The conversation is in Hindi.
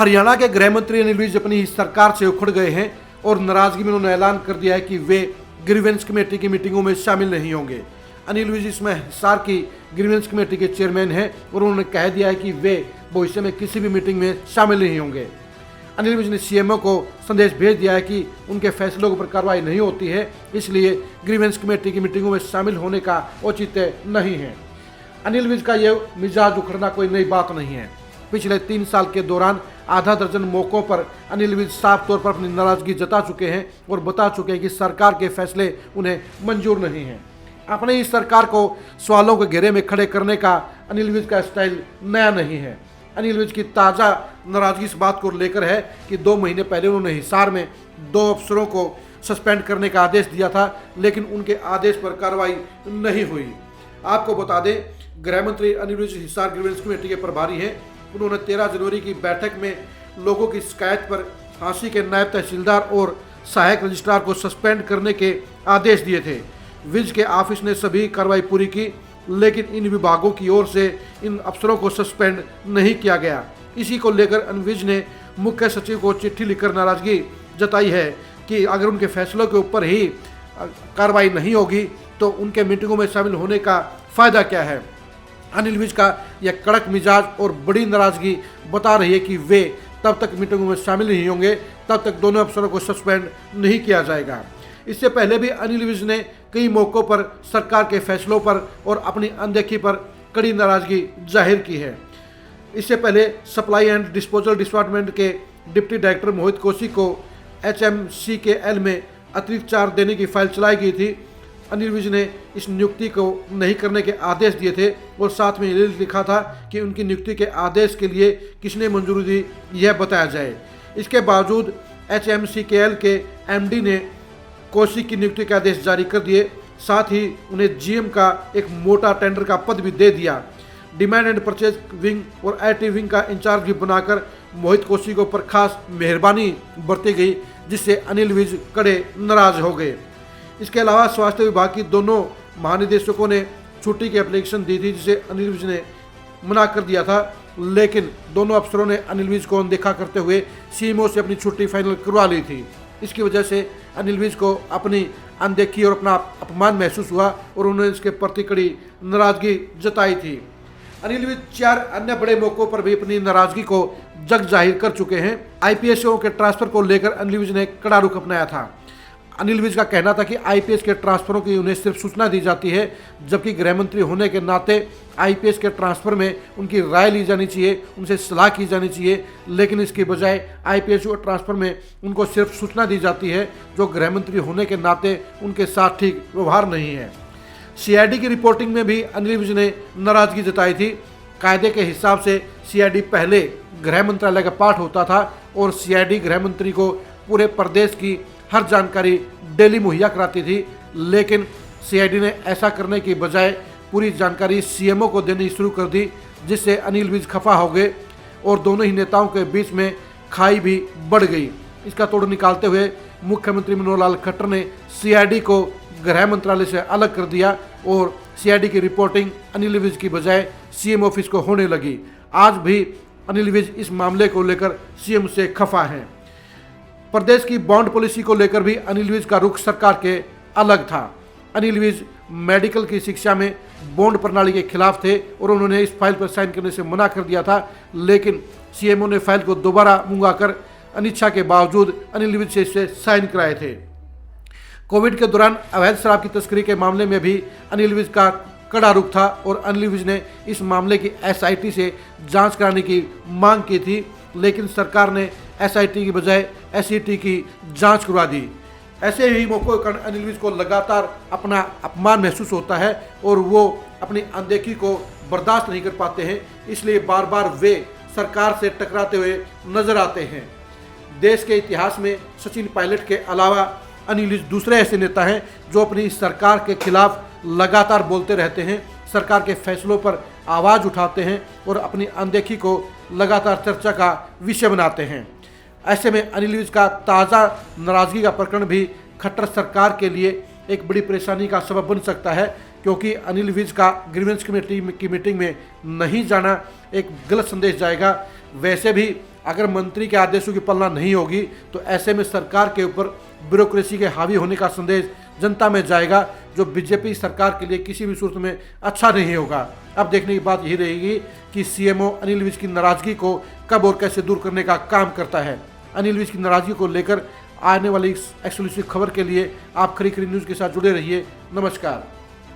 हरियाणा के गृह मंत्री अनिल विज अपनी सरकार से उखड़ गए हैं और नाराजगी में उन्होंने ऐलान कर दिया है कि वे ग्रीवेंस कमेटी की मीटिंगों में शामिल नहीं होंगे। अनिल विज इसमें हिसार की ग्रीवेंस कमेटी के चेयरमैन हैं और उन्होंने कह दिया है कि वे भविष्य में किसी भी मीटिंग में शामिल नहीं होंगे। अनिल विज ने सीएमओ को संदेश भेज दिया है कि उनके फैसलों के ऊपर कार्रवाई नहीं होती है, इसलिए ग्रीवेंस कमेटी की मीटिंगों में शामिल होने का औचित्य नहीं है। अनिल विज का यह मिजाज उखड़ना कोई नई बात नहीं है। पिछले 3 साल के दौरान आधा दर्जन मौकों पर अनिल विज साफ तौर पर अपनी नाराजगी जता चुके हैं और बता चुके हैं कि सरकार के फैसले उन्हें मंजूर नहीं हैं। अपनी इस सरकार को सवालों के घेरे में खड़े करने का अनिल विज का स्टाइल नया नहीं है। अनिल विज की ताज़ा नाराजगी इस बात को लेकर है कि 2 महीने पहले उन्होंने हिसार में 2 अफसरों को सस्पेंड करने का आदेश दिया था, लेकिन उनके आदेश पर कार्रवाई नहीं हुई। आपको बता दें, गृह मंत्री अनिल विज हिसार ग्रीवेंस कमेटी के प्रभारी हैं। उन्होंने 13 जनवरी की बैठक में लोगों की शिकायत पर झांसी के नायब तहसीलदार और सहायक रजिस्ट्रार को सस्पेंड करने के आदेश दिए थे। विज के ऑफिस ने सभी कार्रवाई पूरी की, लेकिन इन विभागों की ओर से इन अफसरों को सस्पेंड नहीं किया गया। इसी को लेकर विज ने मुख्य सचिव को चिट्ठी लिखकर नाराजगी जताई है कि अगर उनके फैसलों के ऊपर ही कार्रवाई नहीं होगी तो उनके मीटिंगों में शामिल होने का फ़ायदा क्या है। अनिल विज का यह कड़क मिजाज और बड़ी नाराजगी बता रही है कि वे तब तक मीटिंगों में शामिल नहीं होंगे, तब तक दोनों अफसरों को सस्पेंड नहीं किया जाएगा। इससे पहले भी अनिल विज ने कई मौक़ों पर सरकार के फैसलों पर और अपनी अनदेखी पर कड़ी नाराजगी जाहिर की है। इससे पहले सप्लाई एंड डिस्पोजल डिपार्टमेंट के डिप्टी डायरेक्टर मोहित कौशिक को HMCKL में अतिरिक्त चार्ज देने की फाइल चलाई गई थी। अनिल विज ने इस नियुक्ति को नहीं करने के आदेश दिए थे और साथ में ये लिखा था कि उनकी नियुक्ति के आदेश के लिए किसने मंजूरी दी यह बताया जाए। इसके बावजूद HMCKL के MD ने कौशिक की नियुक्ति के आदेश जारी कर दिए, साथ ही उन्हें GM का एक मोटा टेंडर का पद भी दे दिया। डिमांड एंड परचेज विंग और IT विंग का इंचार्ज भी बनाकर मोहित कौशिक पर खास मेहरबानी बरती गई, जिससे अनिल विज कड़े नाराज हो गए। इसके अलावा स्वास्थ्य विभाग की दोनों महानिदेशकों ने छुट्टी की एप्लीकेशन दी थी, जिसे अनिल विज ने मना कर दिया था, लेकिन दोनों अफसरों ने अनिल विज को अनदेखा करते हुए CMO से अपनी छुट्टी फाइनल करवा ली थी। इसकी वजह से अनिल विज को अपनी अनदेखी और अपना अपमान महसूस हुआ और उन्होंने इसके प्रति कड़ी नाराजगी जताई थी। अनिल विज 4 अन्य बड़े मौकों पर भी अपनी नाराजगी को जग जाहिर कर चुके हैं। IPSओं के ट्रांसफर को लेकर अनिल विज ने कड़ा रुख अपनाया था। अनिल विज का कहना था कि IPS के ट्रांसफरों की उन्हें सिर्फ सूचना दी जाती है, जबकि गृह मंत्री होने के नाते IPS के ट्रांसफर में उनकी राय ली जानी चाहिए, उनसे सलाह की जानी चाहिए, लेकिन इसकी बजाय IPS के ट्रांसफर में उनको सिर्फ सूचना दी जाती है, जो गृह मंत्री होने के नाते उनके साथ ठीक व्यवहार नहीं है। CID की रिपोर्टिंग में भी अनिल विज ने नाराजगी जताई थी। कायदे के हिसाब से CID पहले गृह मंत्रालय का पार्ट होता था और CID गृह मंत्री को पूरे प्रदेश की हर जानकारी डेली मुहैया कराती थी, लेकिन CID ने ऐसा करने की बजाय पूरी जानकारी CMO को देनी शुरू कर दी, जिससे अनिल विज खफा हो गए और दोनों ही नेताओं के बीच में खाई भी बढ़ गई। इसका तोड़ निकालते हुए मुख्यमंत्री मनोहर लाल खट्टर ने CID को गृह मंत्रालय से अलग कर दिया और CID की रिपोर्टिंग अनिल विज की बजाय CM ऑफिस को होने लगी। आज भी अनिल विज इस मामले को लेकर CM से खफा हैं। प्रदेश की बॉन्ड पॉलिसी को लेकर भी अनिल विज का रुख सरकार के अलग था। अनिल विज मेडिकल की शिक्षा में बॉन्ड प्रणाली के खिलाफ थे और उन्होंने इस फाइल पर साइन करने से मना कर दिया था, लेकिन CMO ने फाइल को दोबारा मंगाकर अनिच्छा के बावजूद अनिल विज से इसे साइन कराए थे। कोविड के दौरान अवैध शराब की तस्करी के मामले में भी अनिल विज का कड़ा रुख था और अनिल विज ने इस मामले की SIT से जांच कराने की मांग की थी, लेकिन सरकार ने SIT की बजाय SET की जांच करवा दी। ऐसे ही मौकों पर अनिल विज को लगातार अपना अपमान महसूस होता है और वो अपनी अनदेखी को बर्दाश्त नहीं कर पाते हैं, इसलिए बार बार वे सरकार से टकराते हुए नजर आते हैं। देश के इतिहास में सचिन पायलट के अलावा अनिल विज दूसरे ऐसे नेता हैं जो अपनी सरकार के खिलाफ लगातार बोलते रहते हैं, सरकार के फैसलों पर आवाज़ उठाते हैं और अपनी अनदेखी को लगातार चर्चा का विषय बनाते हैं। ऐसे में अनिल विज का ताज़ा नाराज़गी का प्रकरण भी खट्टर सरकार के लिए एक बड़ी परेशानी का सबब बन सकता है, क्योंकि अनिल विज का ग्रीवेंस कमेटी की मीटिंग में नहीं जाना एक गलत संदेश जाएगा। वैसे भी अगर मंत्री के आदेशों की पालना नहीं होगी तो ऐसे में सरकार के ऊपर ब्यूरोक्रेसी के हावी होने का संदेश जनता में जाएगा, जो बीजेपी सरकार के लिए किसी भी सूरत में अच्छा नहीं होगा। अब देखने की बात यही रहेगी कि सीएमओ अनिल विज की नाराजगी को कब और कैसे दूर करने का काम करता है। अनिल विज की नाराजगी को लेकर आने वाली इस एक्सक्लूसिव खबर के लिए आप खरी खरी न्यूज़ के साथ जुड़े रहिए। नमस्कार।